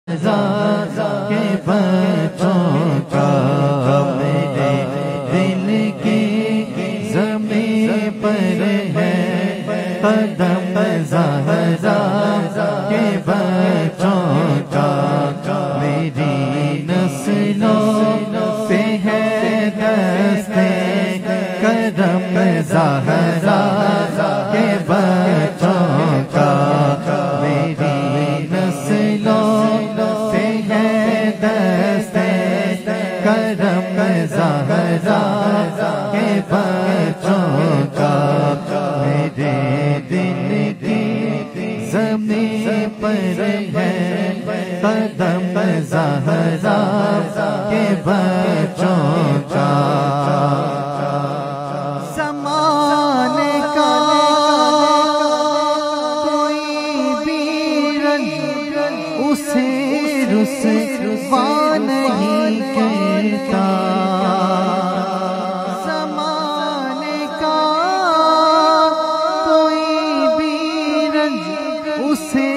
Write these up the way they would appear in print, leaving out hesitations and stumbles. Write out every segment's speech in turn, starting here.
کے بچوں کا میرے دل کی زمین پر ہے قدم زہرا کے بچوں کا میری نسلوں پہ ہے دست کرم زہرا کے بچوں کا میری نسلوں پہ ہے دست کرم زہرا کے بچوں کا میرے دل کی زمین پر ہے قدم زہرا کے بچوں کا زمانے کا کوئی بھی رنج اسے رسوا نہیں کرتا زمانے کا کوئی بھی رنج اسے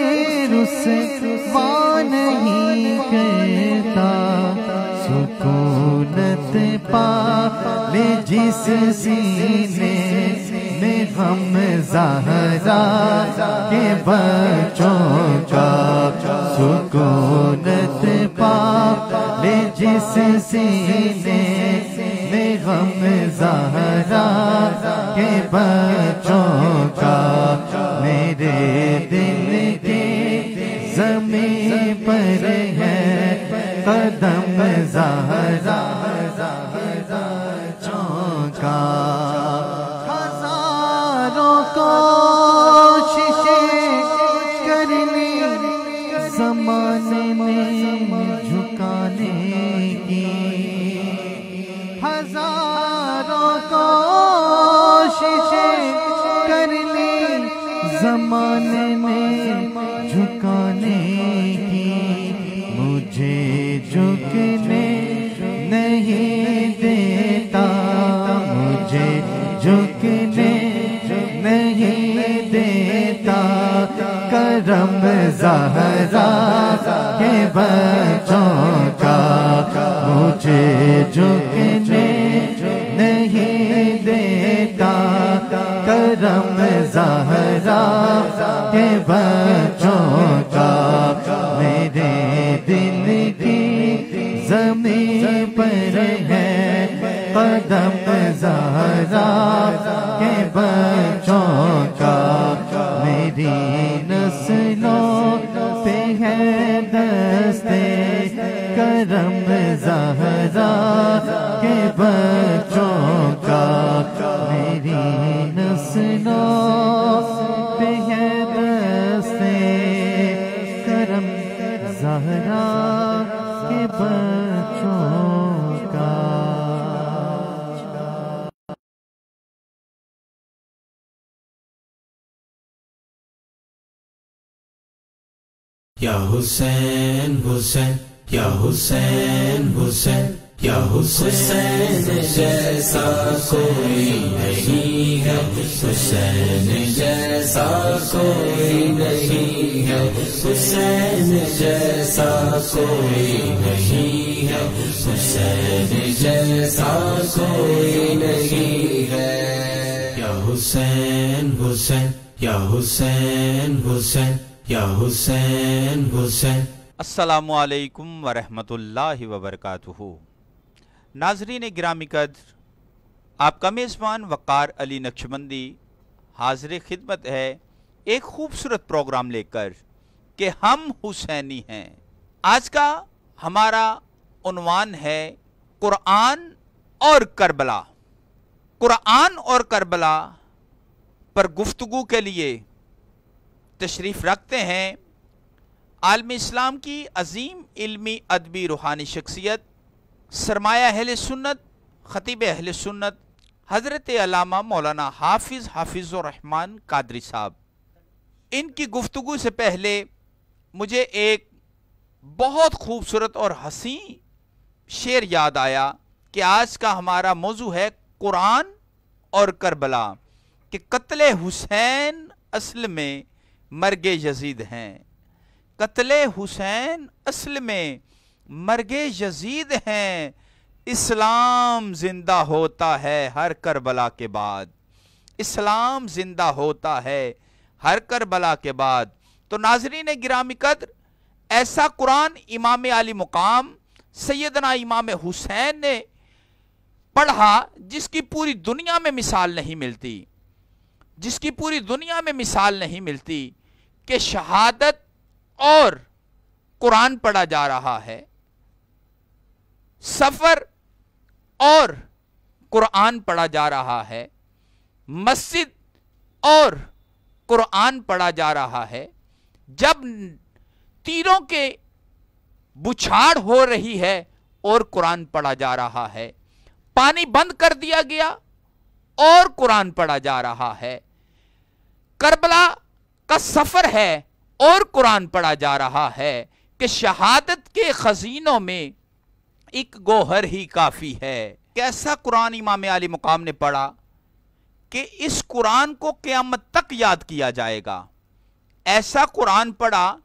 رسوا نہیں کرتا سکونت پا لے جس سینے میں غم زہرا کے بچوں کا سکونت پا لے جس سینے میں غم زہرا کے بچوں کا میرے دل کی زمین پر ہے قدم زہرا کا ہزاروں کوششیں کر لی زمانے میں جھکانے کی ہزاروں کوششیں کر لی زمانے میں جھکانے کی مجھے جھکنے نہیں دیتا مجھے جھکنے نہیں دیتا کرم زہرا کے بچوں کا مجھے جھکنے نہیں دیتا کرم زہرا کے بچوں کا میرے دل کی زمین پر ہے قدم زہرا کے بچوں کا میری نسلوں پہ ہے دست کرم زہرا کے بچوں کا میری نسلوں پہ ہے دست کرم زہرا کے بچوں کا یا حسین حسین یا حسین حسین یا حسین جیسا کوئی نہیں ہے حسین جیسا کوئی نہیں ہے حسین جیسا کوئی نہیں ہے حسین جیسا کوئی نہیں ہے یا حسین حسین یا حسین حسین یا حسین حسین السلام علیکم ورحمۃ اللہ وبرکاتہ۔ ناظرین گرامی قدر، آپ کا میزبان وقار علی نقشبندی حاضر خدمت ہے ایک خوبصورت پروگرام لے کر کہ ہم حسینی ہیں۔ آج کا ہمارا عنوان ہے قرآن اور کربلا۔ قرآن اور کربلا پر گفتگو کے لیے تشریف رکھتے ہیں عالم اسلام کی عظیم علمی ادبی روحانی شخصیت سرمایہ اہل سنت خطیب اہل سنت حضرت علامہ مولانا حافظ الرحمن قادری صاحب۔ ان کی گفتگو سے پہلے مجھے ایک بہت خوبصورت اور حسین شعر یاد آیا کہ آج کا ہمارا موضوع ہے قرآن اور کربلا، کہ قتل حسین اصل میں مرگ یزید ہیں۔ قتل حسین اصل میں مرگ یزید ہیں، اسلام زندہ ہوتا ہے ہر کربلا کے بعد، اسلام زندہ ہوتا ہے ہر کربلا کے بعد۔ تو ناظرین گرامی قدر، ایسا قرآن امام علی مقام سیدنا امام حسین نے پڑھا جس کی پوری دنیا میں مثال نہیں ملتی، جس کی پوری دنیا میں مثال نہیں ملتی کہ شہادت اور قرآن پڑھا جا رہا ہے، سفر اور قرآن پڑھا جا رہا ہے، مسجد اور قرآن پڑھا جا رہا ہے، جب تیروں کے بچھاڑ ہو رہی ہے اور قرآن پڑھا جا رہا ہے، پانی بند کر دیا گیا اور قرآن پڑھا جا رہا ہے، کربلا کا سفر ہے اور قرآن پڑھا جا رہا ہے کہ شہادت کے خزینوں میں ایک گوہر ہی کافی ہے۔ کیسا قرآن امام علی مقام نے پڑھا کہ اس قرآن کو قیامت تک یاد کیا جائے گا، ایسا قرآن پڑھا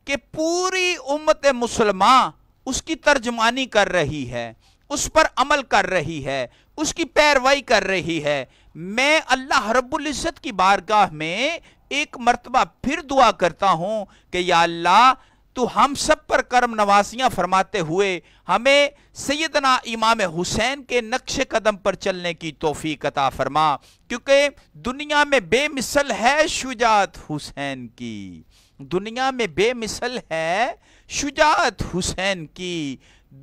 کہ پوری امت مسلمہ اس کی ترجمانی کر رہی ہے، اس پر عمل کر رہی ہے، اس کی پیروی کر رہی ہے۔ میں اللہ رب العزت کی بارگاہ میں ایک مرتبہ پھر دعا کرتا ہوں کہ یا اللہ تو ہم سب پر کرم نوازیاں فرماتے ہوئے ہمیں سیدنا امام حسین کے نقش قدم پر چلنے کی توفیق عطا فرما، کیونکہ دنیا میں بے مثل ہے شجاعت حسین کی، دنیا میں بے مثل ہے شجاعت حسین کی،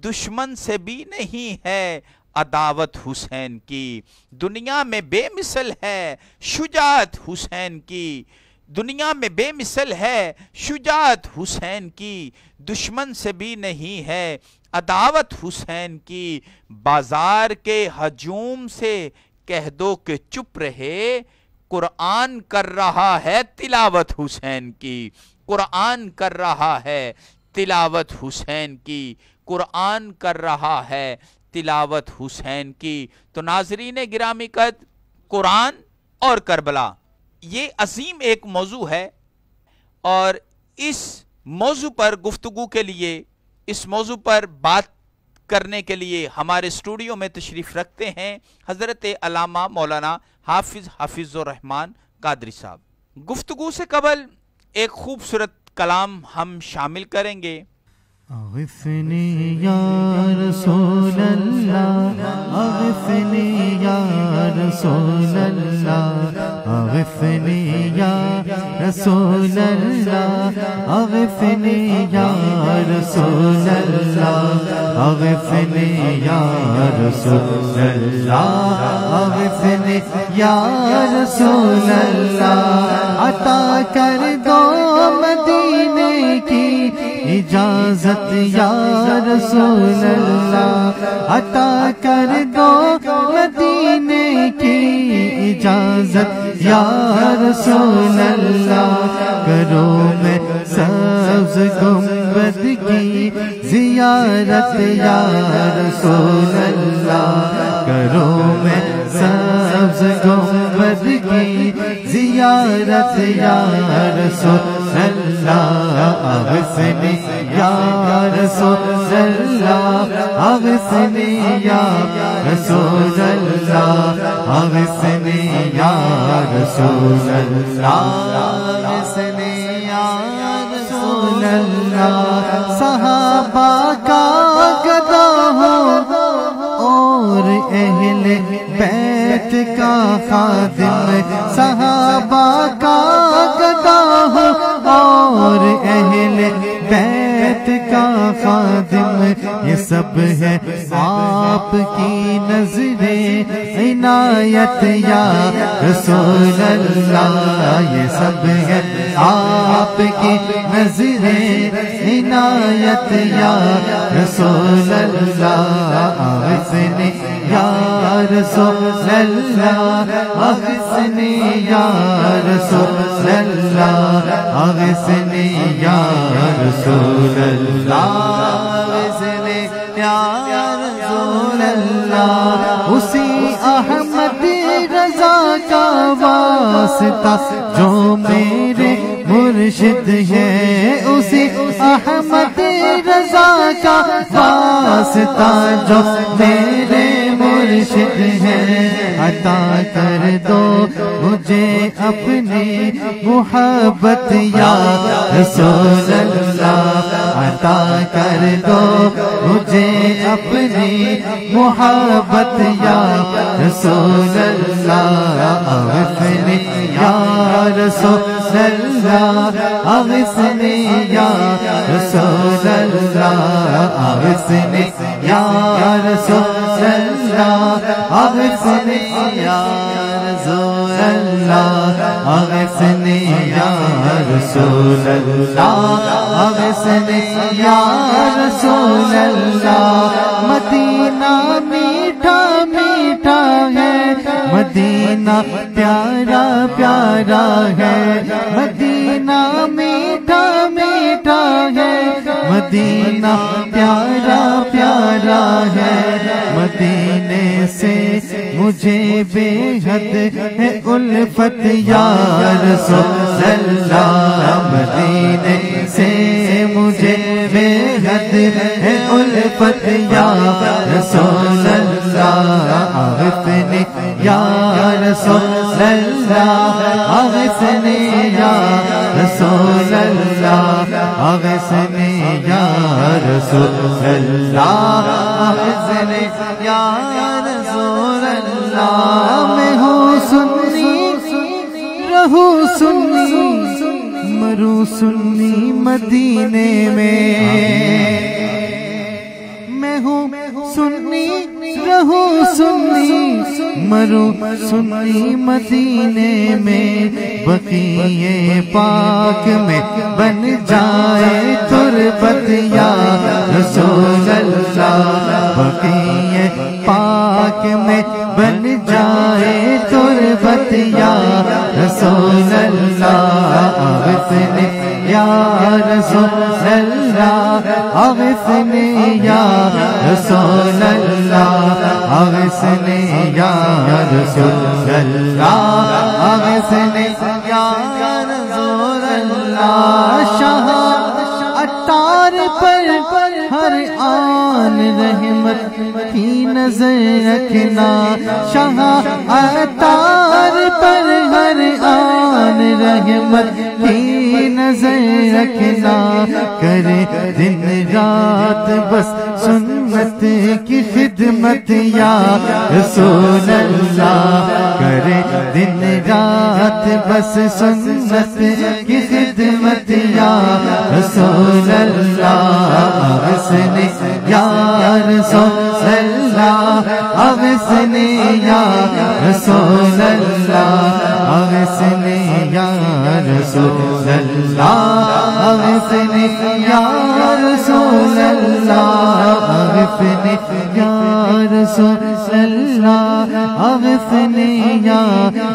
دشمن سے بھی نہیں ہے عداوت حسین کی، دنیا میں بے مثل ہے شجاعت حسین کی، دنیا میں بے مثل ہے شجاعت حسین کی، دشمن سے بھی نہیں ہے عداوت حسین کی، بازار کے ہجوم سے کہہ دو کہ چپ رہے، قرآن کر رہا ہے تلاوت حسین کی، قرآن کر رہا ہے تلاوت حسین کی، قرآن کر رہا ہے تلاوت حسین کی۔ تو ناظرین گرامی قدر، قرآن اور کربلا یہ عظیم ایک موضوع ہے، اور اس موضوع پر گفتگو کے لیے، اس موضوع پر بات کرنے کے لیے ہمارے اسٹوڈیو میں تشریف رکھتے ہیں حضرت علامہ مولانا حافظ الرحمن قادری صاحب۔ گفتگو سے قبل ایک خوبصورت کلام ہم شامل کریں گے۔ اغثنی یا رسول اللہ، اغثنی یا رسول اللہ، اغثنی یا رسول اللہ، اغثنی یا رسول اللہ، اغثنی یا رسول اللہ، اغثنی یا رسول اللہ، عطا کر دو مدینے کی اجازت یا رسول اللہ، عطا کر دو مدینے کی اجازت یا رسول اللہ، کرو میں سبز گنبد کی زیارت یا رسول اللہ، کرو میں سبز گنبد کی زیارت یا رسول اللہ، اغثنی یا رسول اللہ، اغثنی یا رسول اللہ، اغثنی یا رسول اللہ، اغثنی یا رسول اللہ، صحابہ کا گدا ہو اور اہل بیت کا خادم، صحابہ کا گدا ہو اور اہل بیت کا خادم، یہ سب ہے آپ کی نظریں عنایت یا رسول اللہ، یہ سب ہے آپ کی نظریں عنایت یا رسول اللہ، اغثنی یا رسول اللہ، اغثنی یا رسول اللہ، اغثنی یا رسول اللہ، اغثنی یا رسول اللہ، اسی احمد رضا کا واسطہ جو میرے مرشد مرشد ہے اسی احمد رضا کا واسطہ جو میرے مرشد ہے عطا کر دو مجھے اپنی محبت یا رسول اللہ عطا کر دو مجھے اپنی محبت یا رسول اللہ اغثنی یا رسول اللہ اغثنی یا رسول اللہ اغثنی یا رسول اللہ اغثنی یا رسول اللہ اغثنی یا رسول اللہ اغثنی یا رسول اللہ مدینہ میٹھا میٹھا ہے مدینہ پیارا پیارا ہے مدینہ میٹھا میٹھا ہے مدینہ پیارا پیارا ہے مدینے سے مجھے بے حد ہے الفت یا رسول اللہ مدینے سے مجھے بے حد ہے الفت یا رسول اللہ اغثنی یا رسول اللہ اغثنی یا رسول اللہ اغثنی یا رسول اللہ اغثنی یا رسول اللہ میں ہوں سنی رہوں سنی مروں سنی مدینے میں میں ہوں سنی رہوں سنی مروں سنی مدینے میں بقیے پاک میں بن جائے تربت یا رسول اللہ بقیے پاک میں بن جائے تربت یا رسول اللہ اغثنی یا رسول اللہ اغثنی یا رسول اللہ اغثنی یا رسول اللہ اغثنی یا رسول اللہ شاہ عطار پر ہر آن رحمت کی نظر رکھنا شاہ عطار پر ہر آن رحمت کی نظر رکھنا کرے دن رات بس سنت کی خدمت یا رسول اللہ کرے دن رات بس سنت کی خدمت یا رسول اللہ اغثنی یا رسول اللہ اغثنی یا رسول اللہ اغثنی یا رسول اللہ اغثنی یا رسول اللہ اغثنی یا رسول اللہ اغثنی یا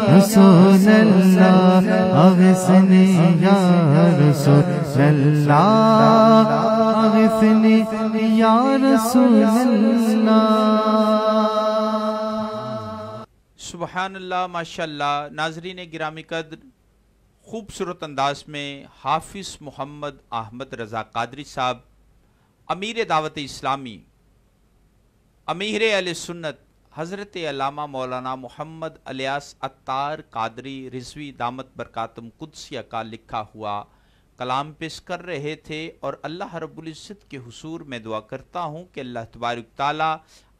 رسول اللہ اغثنی یا رسول اللہ اغثنی یا رسول اللہ سبحان اللہ ماشاءاللہ ناظرین گرامی قدر خوبصورت انداز میں حافظ محمد احمد رضا قادری صاحب امیر دعوت اسلامی امیر اہل سنت حضرت علامہ مولانا محمد الیاس عطار قادری رضوی دامت برکاتم قدسیہ کا لکھا ہوا کلام پیش کر رہے تھے اور اللہ رب العزت کے حضور میں دعا کرتا ہوں کہ اللہ تبارک تعالی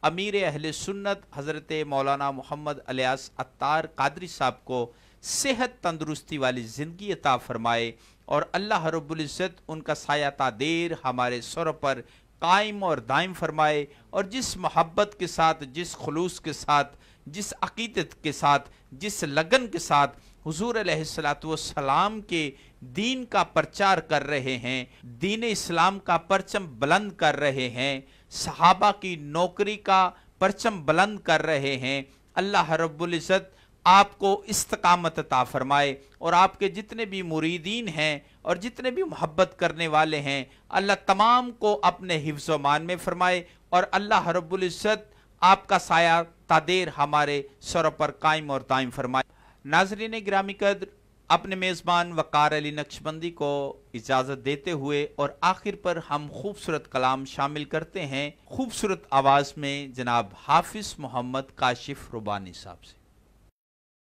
امیر اہل سنت حضرت مولانا محمد الیاس عطار قادری صاحب کو صحت تندرستی والی زندگی عطا فرمائے اور اللہ رب العزت ان کا سایہ تا دیر ہمارے سر پر قائم اور دائم فرمائے اور جس محبت کے ساتھ جس خلوص کے ساتھ جس عقیدت کے ساتھ جس لگن کے ساتھ حضور علیہ السلام کے دین کا پرچار کر رہے ہیں دین اسلام کا پرچم بلند کر رہے ہیں صحابہ کی نوکری کا پرچم بلند کر رہے ہیں اللہ رب العزت آپ کو استقامت عطا فرمائے اور آپ کے جتنے بھی مریدین ہیں اور جتنے بھی محبت کرنے والے ہیں اللہ تمام کو اپنے حفظ و مان میں فرمائے اور اللہ رب العزت آپ کا سایہ تا دیر ہمارے سر پر قائم اور دائم فرمائے۔ ناظرین گرامی قدر اپنے میزبان وقار علی نقشبندی کو اجازت دیتے ہوئے اور آخر پر ہم خوبصورت کلام شامل کرتے ہیں خوبصورت آواز میں جناب حافظ محمد کاشف ربانی صاحب سے۔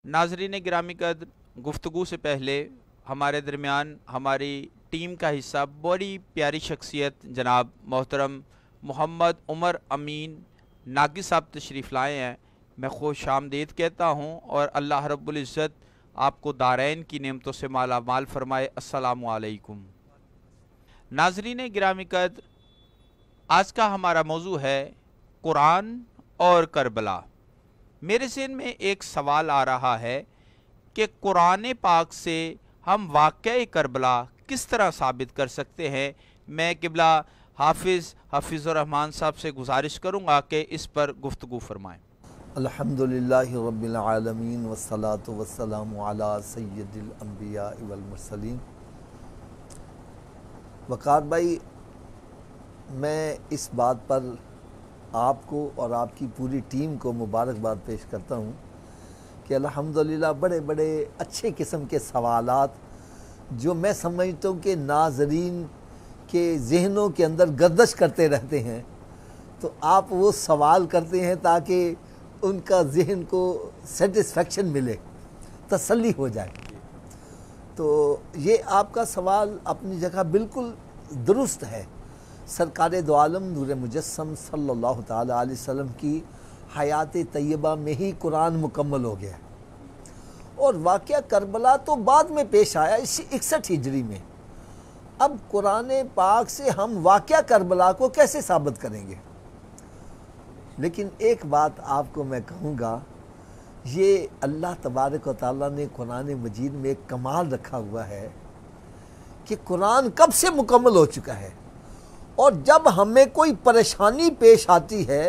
ناظرین گرامی قدر، گفتگو سے پہلے ہمارے درمیان ہماری ٹیم کا حصہ بڑی پیاری شخصیت جناب محترم محمد عمر امین ناگی صاحب تشریف لائے ہیں۔ میں خوش آمدید کہتا ہوں اور اللہ رب العزت آپ کو دارین کی نعمتوں سے مالا مال فرمائے۔ السلام علیکم۔ ناظرین گرامی قدر، آج کا ہمارا موضوع ہے قرآن اور کربلا۔ میرے ذہن میں ایک سوال آ رہا ہے کہ قرآن پاک سے ہم واقعہ کربلا کس طرح ثابت کر سکتے ہیں۔ میں قبلہ حافظ الرحمن صاحب سے گزارش کروں گا کہ اس پر گفتگو فرمائیں۔ الحمدللہ رب العالمین والصلاة والسلام علی سید الانبیاء والمرسلین۔ وقار بھائی، میں اس بات پر آپ کو اور آپ کی پوری ٹیم کو مبارکباد پیش کرتا ہوں کہ الحمدللہ بڑے بڑے اچھے قسم کے سوالات جو میں سمجھتا ہوں کہ ناظرین کے ذہنوں کے اندر گردش کرتے رہتے ہیں، تو آپ وہ سوال کرتے ہیں تاکہ ان کا ذہن کو سیٹسفیکشن ملے، تسلی ہو جائے۔ تو یہ آپ کا سوال اپنی جگہ بالکل درست ہے۔ سرکار دو عالم نور مجسم صلی اللہ تعالیٰ علیہ وسلم کی حیات طیبہ میں ہی قرآن مکمل ہو گیا، اور واقعہ کربلا تو بعد میں پیش آیا 61 ہجری میں۔ اب قرآن پاک سے ہم واقعہ کربلا کو کیسے ثابت کریں گے؟ لیکن ایک بات آپ کو میں کہوں گا، یہ اللہ تبارک و تعالیٰ نے قرآن مجید میں ایک کمال رکھا ہوا ہے کہ قرآن کب سے مکمل ہو چکا ہے، اور جب ہمیں کوئی پریشانی پیش آتی ہے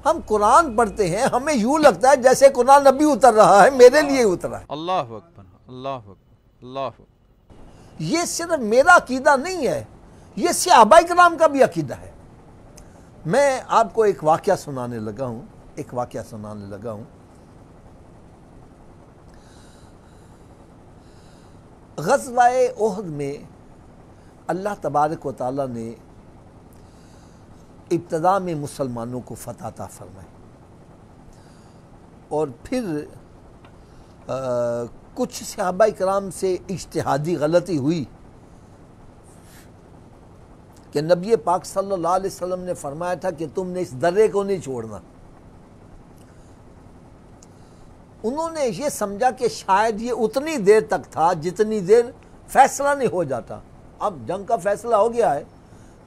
ہم قرآن پڑھتے ہیں، ہمیں یوں لگتا ہے جیسے قرآن ابھی اتر رہا ہے، میرے لیے اترا ہے۔ اللہ اکبر، اللہ اکبر، اللہ اکبر۔ یہ صرف میرا عقیدہ نہیں ہے، یہ صحابہ کرام کا بھی عقیدہ ہے۔ میں آپ کو ایک واقعہ سنانے لگا ہوں، غزوہ احد میں اللہ تبارک و تعالیٰ نے ابتدا میں مسلمانوں کو فتح عطا فرمائی، اور پھر کچھ صحابہ کرام سے اجتہادی غلطی ہوئی کہ نبی پاک صلی اللہ علیہ وسلم نے فرمایا تھا کہ تم نے اس درے کو نہیں چھوڑنا۔ انہوں نے یہ سمجھا کہ شاید یہ اتنی دیر تک تھا جتنی دیر فیصلہ نہیں ہو جاتا۔ اب جنگ کا فیصلہ ہو گیا ہے،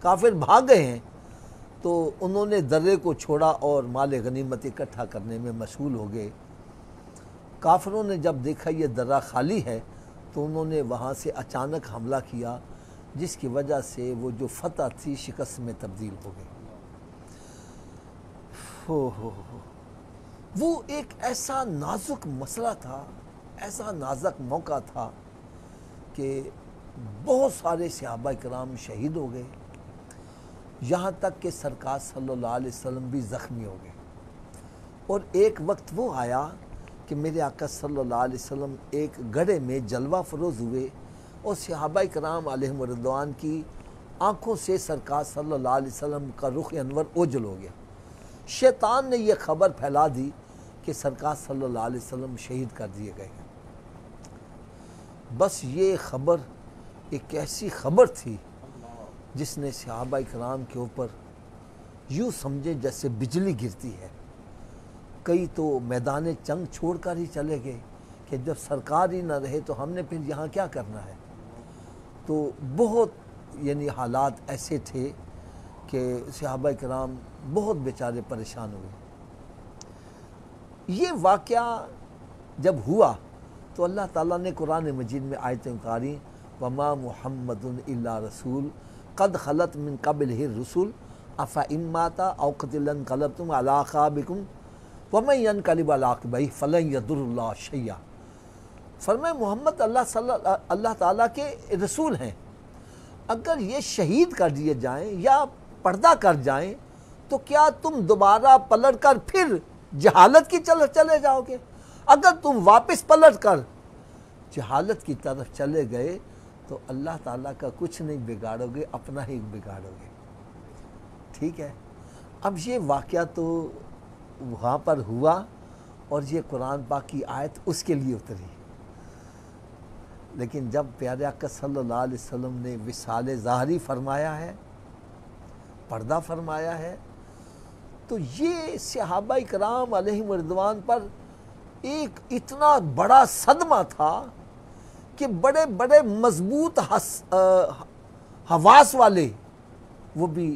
کافر بھاگ گئے ہیں، تو انہوں نے درے کو چھوڑا اور مال غنیمت اکٹھا کرنے میں مشغول ہو گئے۔ کافروں نے جب دیکھا یہ درہ خالی ہے تو انہوں نے وہاں سے اچانک حملہ کیا، جس کی وجہ سے وہ جو فتح تھی شکست میں تبدیل ہو گئی۔ وہ ایک ایسا نازک مسئلہ تھا، ایسا نازک موقع تھا کہ بہت سارے صحابہ کرام شہید ہو گئے، یہاں تک کہ سرکار صلی اللہ علیہ وسلم بھی زخمی ہو گئے۔ اور ایک وقت وہ آیا کہ میرے آقا صلی اللہ علیہ وسلم ایک گڑھے میں جلوہ فروز ہوئے، اور صحابہ کرام علیہم رضوان کی آنکھوں سے سرکار صلی اللہ علیہ وسلم کا رخ انور اوجل ہو گیا۔ شیطان نے یہ خبر پھیلا دی کہ سرکار صلی اللہ علیہ وسلم شہید کر دیے گئے ہیں۔ بس یہ خبر ایک ایسی خبر تھی جس نے صحابہ کرام کے اوپر یوں سمجھے جیسے بجلی گرتی ہے۔ کئی تو میدان جنگ چھوڑ کر ہی چلے گئے کہ جب سرکار ہی نہ رہے تو ہم نے پھر یہاں کیا کرنا ہے۔ تو بہت حالات ایسے تھے کہ صحابہ کرام بہت بیچارے پریشان ہوئے۔ یہ واقعہ جب ہوا تو اللہ تعالیٰ نے قرآن مجید میں آیتیں اتاری، وَمَا مُحَمَّدٌ إِلَّا رَسُولٌ قَدْ خَلَتْ مِن قَبْلِهِ الرُّسُلُ أَفَإِن مَاتَ أَوْ قُتِلَ انقلبتم عَلَىٰ أَعْقَابِكُمْ وَمَن يَنقلب عَلَىٰ عَقِبَيْهِ فَلَن يَضُرَّ اللَّهَ شَيْئًا۔ فرمائے محمد اللہ تعالیٰ کے رسول ہیں، اگر یہ شہید کر دیے جائیں یا پردہ کر جائیں تو کیا تم دوبارہ پلٹ کر پھر جہالت کی چلے جاؤ گے؟ اگر تم واپس پلٹ کر جہالت کی طرف چلے گئے تو اللہ تعالیٰ کا کچھ نہیں بگاڑو گے، اپنا ہی بگاڑو گے۔ ٹھیک ہے، اب یہ واقعہ تو وہاں پر ہوا اور یہ قرآن پاک کی آیت اس کے لیے اتری، لیکن جب پیارے آقا صلی اللہ علیہ وسلم نے وصال ظاہری فرمایا ہے، پردہ فرمایا ہے، تو یہ صحابہ کرام علیہم رضوان پر ایک اتنا بڑا صدمہ تھا کہ بڑے بڑے مضبوط حواس والے وہ بھی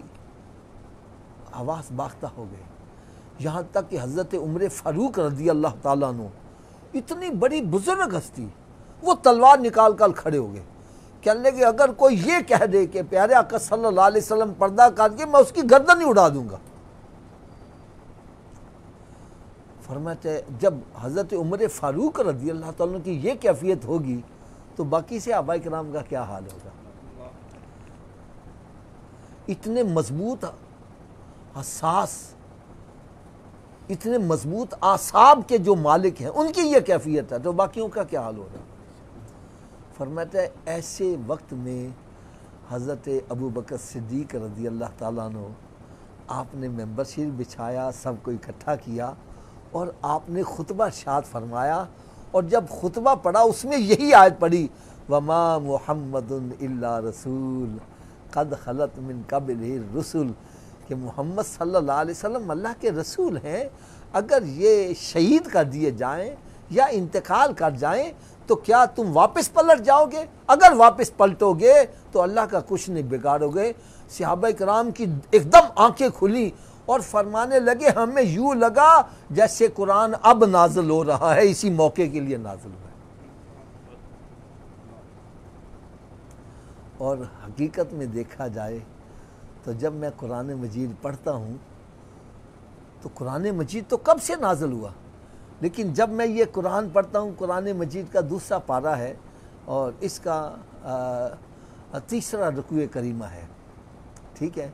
حواس باختہ ہو گئے، یہاں تک کہ حضرت عمر فاروق رضی اللہ تعالیٰ عنہ اتنی بڑی بزرگ ہستی، وہ تلوار نکال کر کھڑے ہو گئے، کہنے لگے اگر کوئی یہ کہہ دے کہ پیارے آقا صلی اللہ علیہ وسلم پردہ کر کے، میں اس کی گردن ہی اڑا دوں گا۔ فرماتے جب حضرت عمر فاروق رضی اللہ تعالیٰ عنہ کی یہ کیفیت ہوگی تو باقی صحابہ کرام کا کیا حال ہوگا؟ اتنے مضبوط حساس، اتنے مضبوط اعصاب کے جو مالک ہیں ان کی یہ کیفیت ہے تو باقیوں کا کیا حال ہوگا؟ فرماتا ہے ایسے وقت میں حضرت ابو بکر صدیق رضی اللہ تعالیٰ عنہ آپ نے ممبر شریف بچھایا، سب کو اکٹھا کیا اور آپ نے خطبہ ارشاد فرمایا، اور جب خطبہ پڑھا اس میں یہی آیت پڑھی وَمَا مُحَمَّدٌ إِلَّا رَسُولٌ قَدْ خَلَتْ مِن قَبْلِهِ الرُّسُلُ، کہ محمد صلی اللہ علیہ وسلم اللہ کے رسول ہیں، اگر یہ شہید کر دیے جائیں یا انتقال کر جائیں تو کیا تم واپس پلٹ جاؤ گے؟ اگر واپس پلٹو گے تو اللہ کا کچھ نہیں بگاڑو گے۔ صحابہ کرام کی ایک دم آنکھیں کھلی اور فرمانے لگے ہمیں یوں لگا جیسے قرآن اب نازل ہو رہا ہے، اسی موقع کے لیے نازل ہوا ہے۔ اور حقیقت میں دیکھا جائے تو جب میں قرآن مجید پڑھتا ہوں تو قرآن مجید تو کب سے نازل ہوا، لیکن جب میں یہ قرآن پڑھتا ہوں، قرآن مجید کا دوسرا پارہ ہے اور اس کا تیسرا رکوع کریمہ ہے، ٹھیک ہے،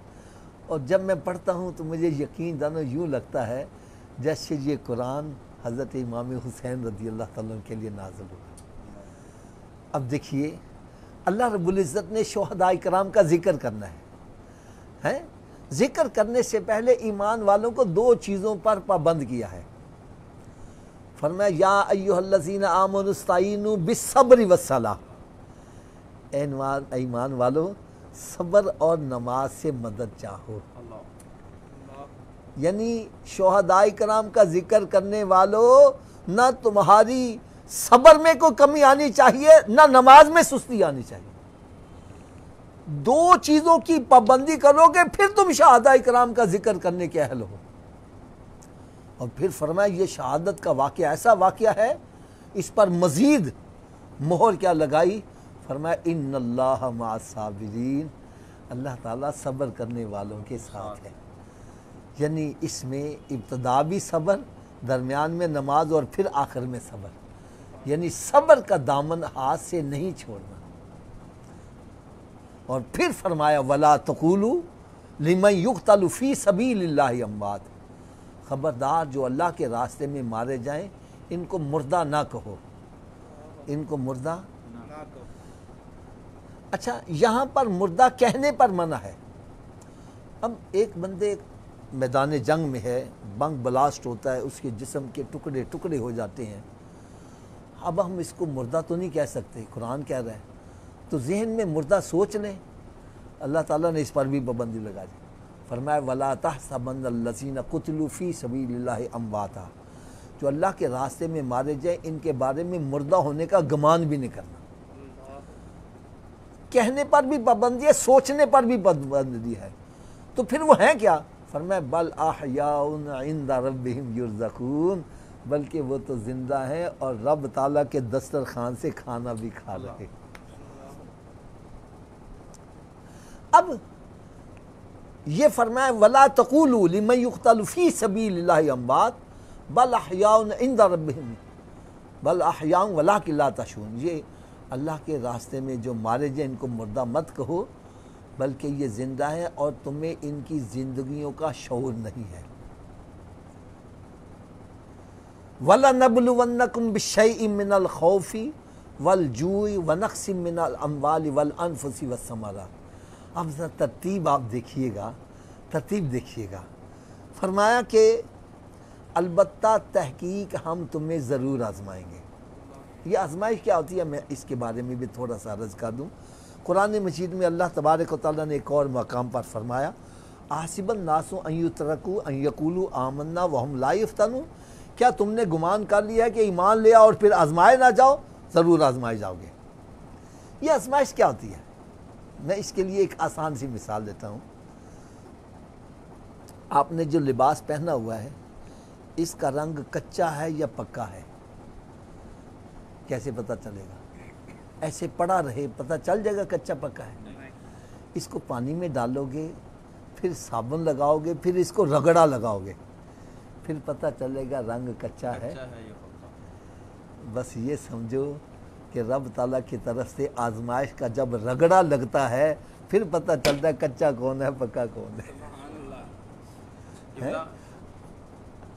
اور جب میں پڑھتا ہوں تو مجھے یقین جانو یوں لگتا ہے جیسے یہ قرآن حضرت امام حسین رضی اللہ تعالیٰ کے لیے نازل ہوا۔ اب دیکھیے اللہ رب العزت نے شہداء کرام کا ذکر کرنا ہے، ذکر کرنے سے پہلے ایمان والوں کو دو چیزوں پر پابند کیا ہے۔ فرمایا یا ایھا الذین آمنوا استعینوا بالصبر والصلاۃ، اے ایمان والو صبر اور نماز سے مدد چاہو۔ یعنی شہداء کرام کا ذکر کرنے والو نہ تمہاری صبر میں کوئی کمی آنی چاہیے نہ نماز میں سستی آنی چاہیے، دو چیزوں کی پابندی کرو گے پھر تم شہداء کرام کا ذکر کرنے کے اہل ہو۔ اور پھر فرمایا یہ شہادت کا واقعہ ایسا واقعہ ہے، اس پر مزید مہر کیا لگائی، فرمایا ان اللہ مع الصابرین، اللہ تعالیٰ صبر کرنے والوں کے ساتھ ہے۔ یعنی اس میں ابتدا بھی صبر، درمیان میں نماز اور پھر آخر میں صبر، یعنی صبر کا دامن ہاتھ سے نہیں چھوڑنا۔ اور پھر فرمایا وَلَا تَقُولُوا لِمَنْ يُقْتَلُ فِي سَبِيلِ اللَّهِ أَمْوَاتٌ، خبردار جو اللہ کے راستے میں مارے جائیں ان کو مردہ نہ کہو، ان کو مردہ نہ کہو۔ اچھا یہاں پر مردہ کہنے پر منع ہے۔ اب ایک بندے میدان جنگ میں ہے، بنگ بلاسٹ ہوتا ہے، اس کے جسم کے ٹکڑے ٹکڑے ہو جاتے ہیں، اب ہم اس کو مردہ تو نہیں کہہ سکتے، قرآن کہہ رہا ہے، تو ذہن میں مردہ سوچ لیں، اللہ تعالیٰ نے اس پر بھی پابندی لگا دی، فرمایا وَلَا تَحْسَبَنَّ الَّذِينَ قُتِلُوا فِي سَبِيلِ اللَّهِ أَمْوَاتًا، جو اللہ کے راستے میں مارے جائیں ان کے بارے میں مردہ ہونے کا گمان بھی نہیں کرنا۔ کہنے پر بھی پابندی ہے، سوچنے پر بھی پابندی ہے، تو پھر وہ ہیں کیا؟ فرمایا بل احیاء عند ربہم یرزقون، بلکہ وہ تو زندہ ہیں اور رب تعالیٰ کے دسترخوان سے کھانا بھی کھا رہے۔ اب یہ فرمایا وَلَا تَقُولُوا لِمَنْ يُقْتَلُ فِي سَبِيلِ اللَّهِ أَمْوَاتٌ بَلْ أَحْيَاءٌ عِنْدَ رَبِّهِمْ بَلْ أَحْيَاءٌ وَلَٰكِن لَا تَشْعُرُونَ، یہ اللہ کے راستے میں جو مارے جائیں ان کو مردہ مت کہو، بلکہ یہ زندہ ہیں اور تمہیں ان کی زندگیوں کا شعور نہیں ہے۔ وَلَنَبْلُوَنَّكُمْ بِشَيْءٍ مِّنَ الْخَوْفِ والجوع ونقص من الاموال والانفس والثمرات۔ اب ذرا ترتیب آپ دیکھیے گا، ترتیب دیکھیے گا۔ فرمایا کہ البتہ تحقیق ہم تمہیں ضرور آزمائیں گے۔ یہ آزمائش کیا ہوتی ہے میں اس کے بارے میں بھی تھوڑا سا عرض کر دوں۔ قرآن مجید میں اللہ تبارک و تعالیٰ نے ایک اور مقام پر فرمایا احسب الناس ان یترکوا ان یقولوا آمنا وہم لا یفتنون، کیا تم نے گمان کر لیا ہے کہ ایمان لیا اور پھر آزمائے نہ جاؤ؟ ضرور آزمائے جاؤ گے۔ یہ آزمائش کیا ہوتی ہے؟ میں اس کے لیے ایک آسان سی مثال دیتا ہوں۔ آپ نے جو لباس پہنا ہوا ہے اس کا رنگ کچا ہے یا پکا ہے؟ کیسے پتہ چلے گا؟ ایسے پڑا رہے پتہ چل جائے گا کچا پکا ہے؟ اس کو پانی میں ڈالو گے، پھر صابن لگاؤ گے، پھر اس کو رگڑا لگاؤ گے، پھر پتہ چلے گا رنگ کچا ہے۔ بس یہ سمجھو کہ رب تعالیٰ کی طرف سے آزمائش کا جب رگڑا لگتا ہے پھر پتہ چلتا ہے کچا کون ہے پکا کون ہے۔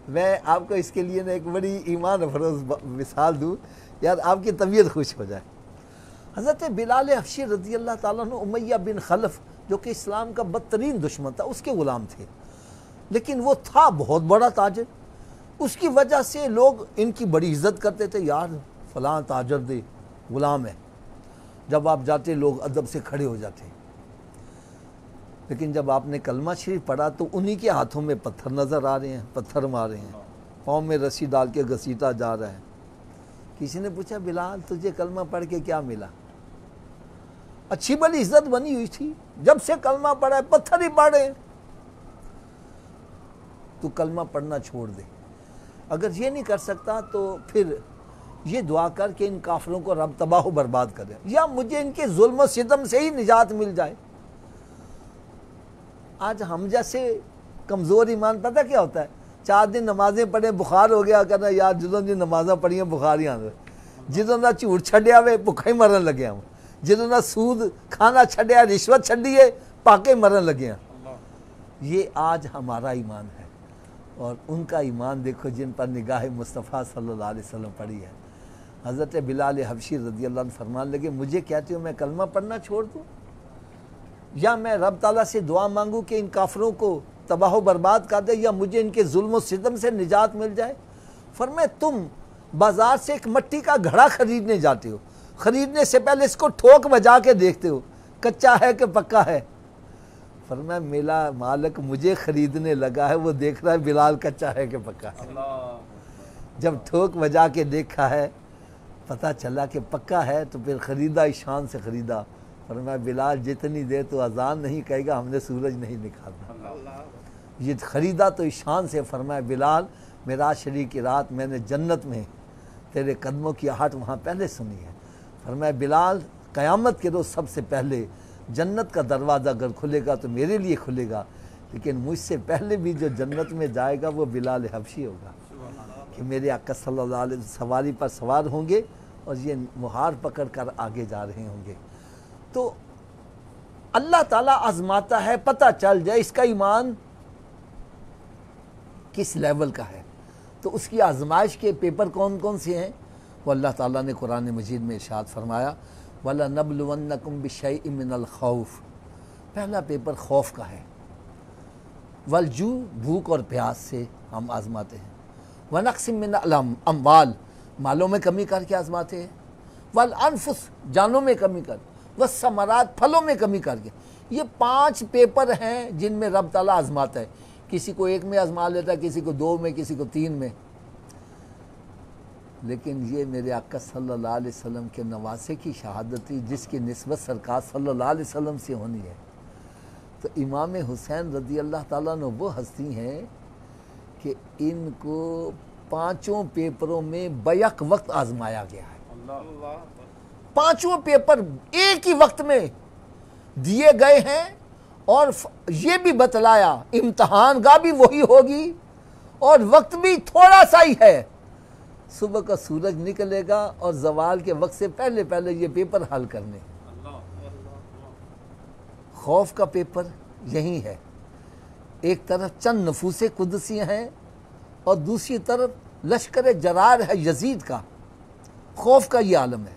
میں آپ کو اس کے لیے ایک بڑی ایمان افروز مثال دوں، یار آپ کی طبیعت خوش ہو جائے۔ حضرت بلال حبشی رضی اللہ تعالیٰ عنہ امیہ بن خلف جو کہ اسلام کا بدترین دشمن تھا اس کے غلام تھے، لیکن وہ تھا بہت بڑا تاجر۔ اس کی وجہ سے لوگ ان کی بڑی عزت کرتے تھے، یار فلاں تاجر دے غلام ہے۔ جب آپ جاتے لوگ ادب سے کھڑے ہو جاتے، لیکن جب آپ نے کلمہ شریف پڑھا تو انہی کے ہاتھوں میں پتھر نظر آ رہے ہیں، پتھر مار رہے ہیں، پاؤں میں رسی ڈال کے گھسیٹا جا رہا ہے۔ کسی نے پوچھا بلال تجھے کلمہ پڑھ کے کیا ملا؟ اچھی بلی عزت بنی ہوئی تھی، جب سے کلمہ پڑھا ہے پتھر ہی پڑھ رہے ہیں۔ تو کلمہ پڑھنا چھوڑ دے، اگر یہ نہیں کر سکتا تو پھر یہ دعا کر کہ ان کافروں کو رب تباہ و برباد کرے، یا مجھے ان کے ظلم و ستم سے ہی نجات مل جائے۔ آج ہم جیسے کمزور ایمان پتہ کیا ہوتا ہے؟ 4 دن نمازیں پڑھیں بخار ہو گیا، کہنا یار جدوں دی نمازاں پڑھیاں بخار ہی آنے، جدوں دا جھوٹ چھڈیا ہوئے بھکھا ہی مرن لگیا ہوں، جدوں دا سود کھانا چھڈیا رشوت چھڈیے پاکے مرن لگے ہیں۔ یہ آج ہمارا ایمان ہے، اور ان کا ایمان دیکھو جن پر نگاہ مصطفیٰ صلی اللہ علیہ وسلم پڑی ہے۔ حضرت بلال حبشی رضی اللہ عنہ فرمان لگے مجھے کہتے ہو میں کلمہ پڑھنا چھوڑ دوں، یا میں رب تعالیٰ سے دعا مانگوں کہ ان کافروں کو تباہ و برباد کر دے، یا مجھے ان کے ظلم و ستم سے نجات مل جائے؟ فرمایا تم بازار سے ایک مٹی کا گھڑا خریدنے جاتے ہو، خریدنے سے پہلے اس کو ٹھوک بجا کے دیکھتے ہو کچا ہے کہ پکا ہے۔ فرمایا میرا مالک مجھے خریدنے لگا ہے، وہ دیکھ رہا ہے بلال کچا ہے کہ پکا ہے۔ جب ٹھوک بجا کے دیکھا ہے پتہ چلا کہ پکا ہے تو پھر خریدا شان سے خریدا۔ فرمایا بلال جتنی دیر تو اذان نہیں کہے گا ہم نے سورج نہیں نکالنا۔ یہ خریدا تو شان سے۔ فرمایا بلال معراج شریف کی رات میں نے جنت میں تیرے قدموں کی آہٹ وہاں پہلے سنی ہے۔ فرمایا بلال قیامت کے روز سب سے پہلے جنت کا دروازہ اگر کھلے گا تو میرے لیے کھلے گا، لیکن مجھ سے پہلے بھی جو جنت میں جائے گا وہ بلال حبشی ہوگا، کہ میرے آقا صلی اللہ علیہ وسلم سواری پر سوار ہوں گے اور یہ مہار پکڑ کر آگے جا رہے ہوں گے۔ تو اللہ تعالیٰ آزماتا ہے پتہ چل جائے اس کا ایمان کس لیول کا ہے۔ تو اس کی آزمائش کے پیپر کون کون سے ہیں وہ اللہ تعالیٰ نے قرآن مجید میں ارشاد فرمایا وَلَنَبْلُوَنَّكُمْ بِشَيْءٍ مِّنَ الْخَوْفِ، پہلا پیپر خوف کا ہے، وَالْجُوعِ بھوک اور پیاس سے ہم آزماتے ہیں، وَنَقْصٍ مِّنَ الْأَمْوَالِ مالوں میں کمی کر کے آزماتے ہیں، وَالْأَنفُسِ جانوں میں کمی کر، وَالثَّمَرَاتِ پھلوں میں کمی کر کے۔ یہ 5 پیپر ہیں جن میں رب تعالیٰ آزماتا ہے، کسی کو 1 میں آزما لیتا ہے، کسی کو 2 میں، کسی کو 3 میں، لیکن یہ میرے آقا صلی اللہ علیہ وسلم کے نواسے کی شہادت تھی جس کی نسبت سرکار صلی اللہ علیہ وسلم سے ہونی ہے۔ تو امام حسین رضی اللہ تعالیٰ عنہ وہ ہستی ہیں کہ ان کو 5 پیپروں میں بیک وقت آزمایا گیا ہے۔ 5 پیپر ایک ہی وقت میں دیے گئے ہیں، اور یہ بھی بتلایا امتحان گاہ بھی وہی ہوگی اور وقت بھی تھوڑا سا ہی ہے، صبح کا سورج نکلے گا اور زوال کے وقت سے پہلے پہلے یہ پیپر حل کرنے۔ خوف کا پیپر یہی ہے، ایک طرف چند نفوس قدسی ہیں اور دوسری طرف لشکر جرار ہے یزید کا، خوف کا یہ عالم ہے۔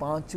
5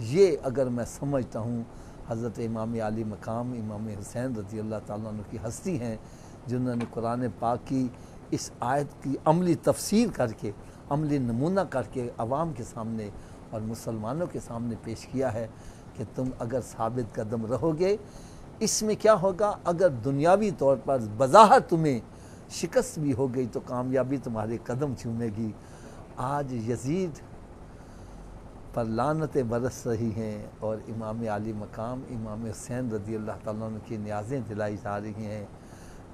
یہ اگر میں سمجھتا ہوں حضرت امام علی مقام امام حسین رضی اللہ تعالیٰ عنہ کی ہستی ہیں، جنہوں نے قرآن پاک کی اس آیت کی عملی تفسیر کر کے، عملی نمونہ کر کے عوام کے سامنے اور مسلمانوں کے سامنے پیش کیا ہے کہ تم اگر ثابت قدم رہو گے، اس میں کیا ہوگا، اگر دنیاوی طور پر بظاہر تمہیں شکست بھی ہو گئی تو کامیابی تمہارے قدم چومے گی۔ آج یزید پر لعنتیں برس رہی ہیں اور امام علی مقام امام حسین رضی اللہ تعالیٰ عنہ کی نیازیں دلائی جا رہی ہیں،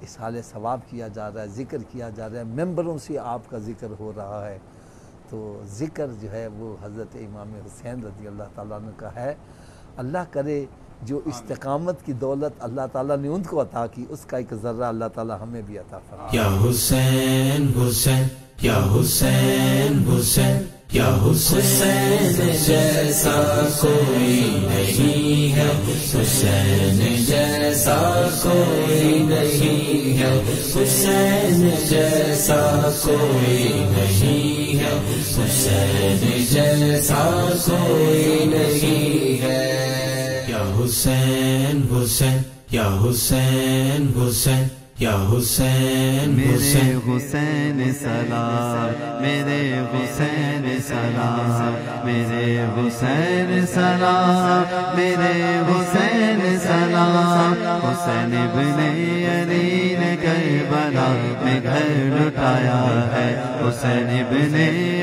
اصحال ثواب کیا جا رہا ہے، ذکر کیا جا رہا ہے، ممبروں سے آپ کا ذکر ہو رہا ہے، تو ذکر جو ہے وہ حضرت امام حسین رضی اللہ تعالیٰ عنہ کا ہے۔ اللہ کرے جو استقامت کی دولت اللہ تعالیٰ نے ان کو عطا کی، اس کا ایک ذرہ اللہ تعالیٰ ہمیں بھی عطا فرمائے۔ یا حسین حسین یا حسین حسین یا حسین جیسا کوئی نہیں ہے، حسین جیسا کوئی نہیں ہے، حسین جیسا کوئی نہیں ہے، حسین جیسا کوئی نہیں ہے۔ یا حسین حسین یا حسین حسین یا حسین میرے حسین سلام، میرے حسین سلام، میرے حسین سلام، میرے حسین سلام۔ حسین ابن علی نے کربلا میں گھر لٹایا ہے، حسین ابن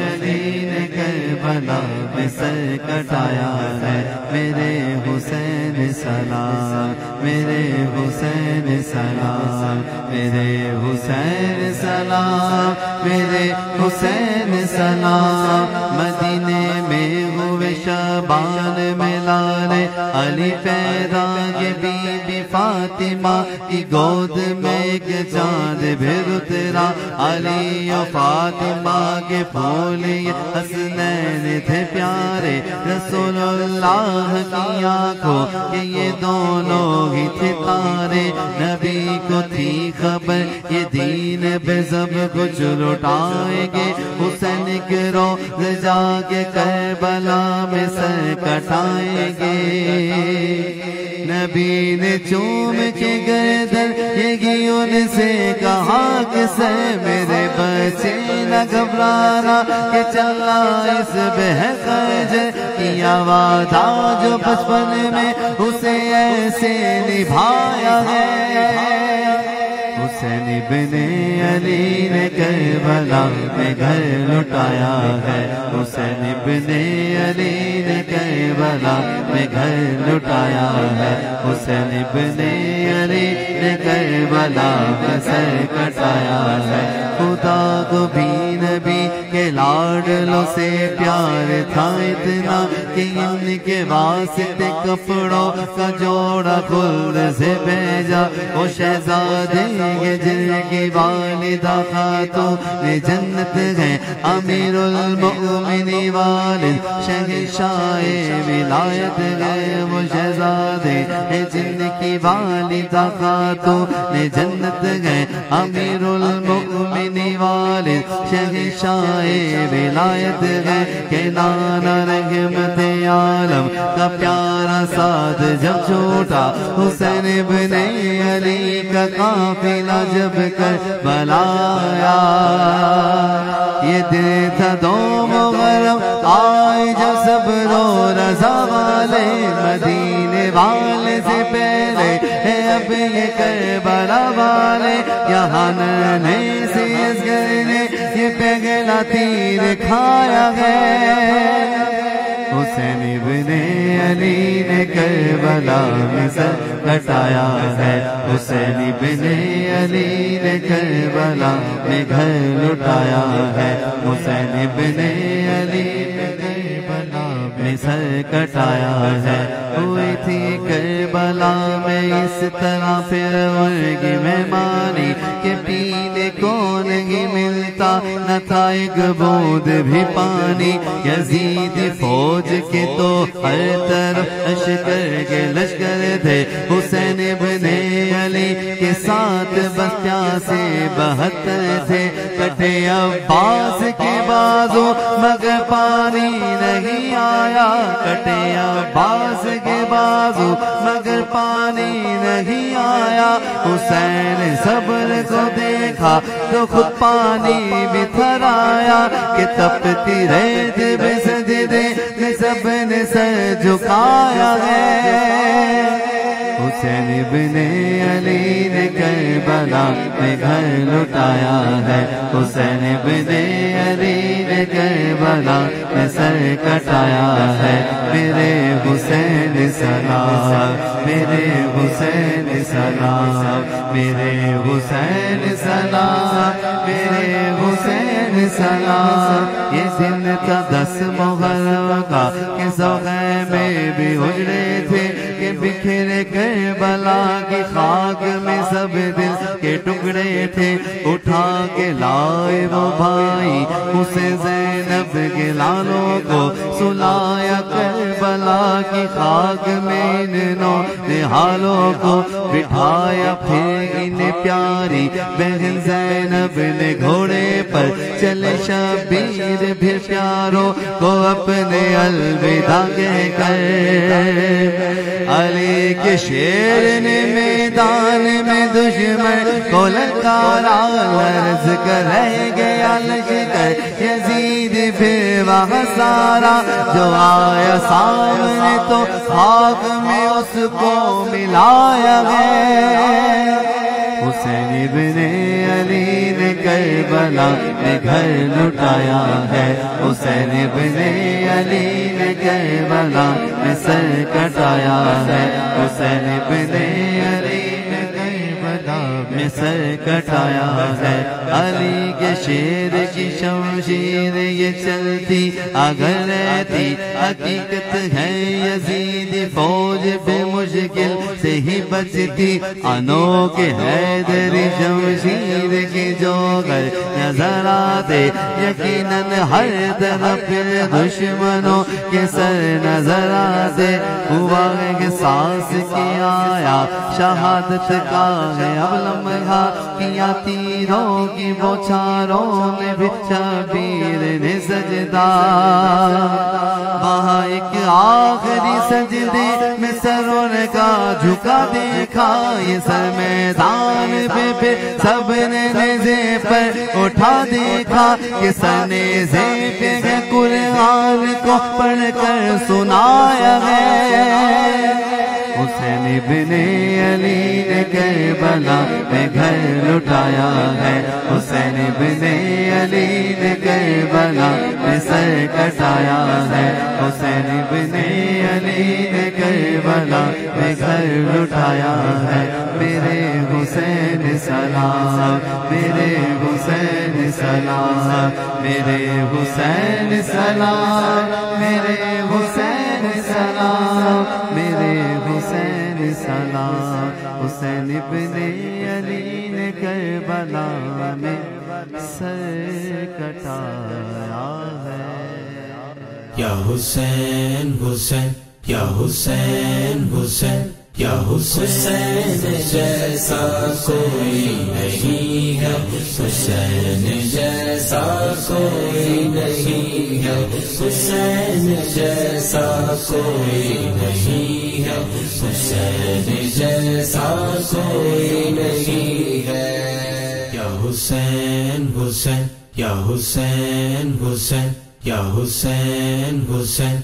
علی نے کربلا میں سر کٹایا ہے۔ میرے حسین سلام، میرے حسین سلام، میرے حسین سلام، میرے حسین سلام۔ مدینے میں ہوئے شبان میں لال علی پیدا، یہ بی بی فاطمہ کی گود میں ایک چاند پھر اترا، علی و فاطمہ کے پھول یہ حسنین تھے پیارے، رسول اللہ کی آنکھوں کہ یہ دونوں ہی تھے تارے۔ نبی کو تھی خبر یہ دین بے سب کچھ لٹائیں گے، حسین کے روز جا کے کربلا میں سر کٹائیں گے۔ نبی نے چوم کے گردن یہ گی ان سے کہا کہ سے میرے بچے نہ گھبرانا، کہ چلا اس بہقج کیا وعدہ جو بچپن میں اسے ایسے نبھایا ہے۔ حسین ابن علی نے کربلا میں گھر لٹایا ہے، حسین ابن علی نے کربلا میں گھر لٹایا ہے، حسین ابن علی نے کربلا میں سر کٹایا ہے۔ خدا کو بھی نبی کے لاڈلوں سے پیار تھا اتنا کہ ان کے واسطے کپڑوں کا جوڑا خود سے بھیجا، وہ شہزادے جن کی والدہ خاتون جنت ہے، امیر المؤمنین والد شہنشاہ ولایت ہے، وہ شہزادے جن کی والدہ خاتون جنت ہے، امیر المؤمنین والد شہنشاہ ولایت ہے، کہ نانا رحمت عالم کا پیارا ساتھ جب چھوٹا، حسین ابن علی کا قافلہ جب کربلا آیا، یہ دن تھا دو محرم آئے جب سب رو رضا والے، مدینے والے سے پہلے ہے اب یہ کربلا والے، یہاں ننے سے اس گھر نے یہ پہلا تیر کھایا ہے۔ حسین ابن علی نے کربلا میں سر کٹایا ہے، حسین ابن علی نے کربلا میں گھر لٹایا ہے، حسین ابن علی نے کربلا میں سر کٹایا ہے۔ ہوئی تھی کربلا میں اس طرح پھر ورگی مہمانی، کہ پینے کو نہیں ملتا نہ تھا ایک بوند بھی پانی، یزید فوج کے تو ہر طرف لشکر کے لشکر تھے، حسین ابن علی کے ساتھ بس 72 تھے، کٹے عباس کے بازو مگر پانی نہیں آیا، کٹے عباس کے بازو مگر پانی نہیں آیا، حسین صبر کو دیکھا تو خود پانی بھی تھر آیا، کہ تپتی ریت بے سجدے میں سب نے سر جھکایا ہے، حسین ابن علی نے کربلا میں گھر لٹایا ہے، حسین ابن علی نے کربلا میں سر کٹایا ہے، میرے حسین سلام، میرے حسین سلام، میرے حسین سلام، میرے حسین سلام، یہ دن تھا 10 محرم کا کہ سوغے میں بھی اجڑے تھے، کہ بکھرے کربلا کی خاک میں سب دل کے ٹکڑے تھے، اٹھا کے لائے وہ بھائی اسے زینب کے لالوں کو سلایا، کربلا کی خاک میں ان نوحالوں کو بٹھایا، پھر انہیں پیاری بہن زینب نے گھوڑے پر چلے شبیر پھر پیاروں کو اپنے الوداع کہہ کر، علی کے شیر نے میدان میں دشمن کو للکارا، عرض کر رہ گیا لشکر یزید پھر وہاں سارا، جو آیا سامنے تو خاک میں اس کو ملایا ہے، حسین ابن علی نے کربلا میں گھر لٹایا ہے، حسین ابن علی نے کربلا میں سر کٹایا ہے، حسین ابن علی نے کربلا میں سر کٹایا ہے، علی کے شیر کی شمشیر یہ چلتی اگر رہتی، حقیقت ہے یزید فوج بے مشکل سے ہی بچتی، انوکھے حیدری شمشیر کی جو گر نظر آتے، یقیناً ہر طرف دشمنوں کے سر نظر آتے، ہوا ہے کہ سانس کی آیا شہادت کا ہے اب لمحہ، کیا تیروں کی بوچھاروں میں بھی شبیر نے سجدہ، وہاں ایک آخری سجدے میں سروں کا جھکا دیکھا، یہ سر میدان پہ پھر سب نے نیزے پر اٹھا دیکھا، کہ سر نیزے پہ ہے قرآن کو پڑھ کر سنایا ہے، حسین ابن علی نے کربلا میں گھر لٹایا ہے، حسین ابن علی نے کربلا میں سر کٹایا ہے، حسین ابن علی نے کربلا میں گھر لٹایا ہے، میرے حسین سلام، میرے حسین سلام، میرے حسین سلام، میرے حسین سلام، میرے حسین سلام، حسین ابن علی نے کربلا میں سر کٹایا ہے، یا حسین حسین، یا حسین حسین، یا حسین جیسا کوئی نہیں ہے، حسین جیسا کوئی نہیں ہے، حسین جیسا کوئی نہیں ہے، حسین جیسا کوئی نہیں ہے، یا حسین حسین، یا حسین حسین، یا حسین حسین۔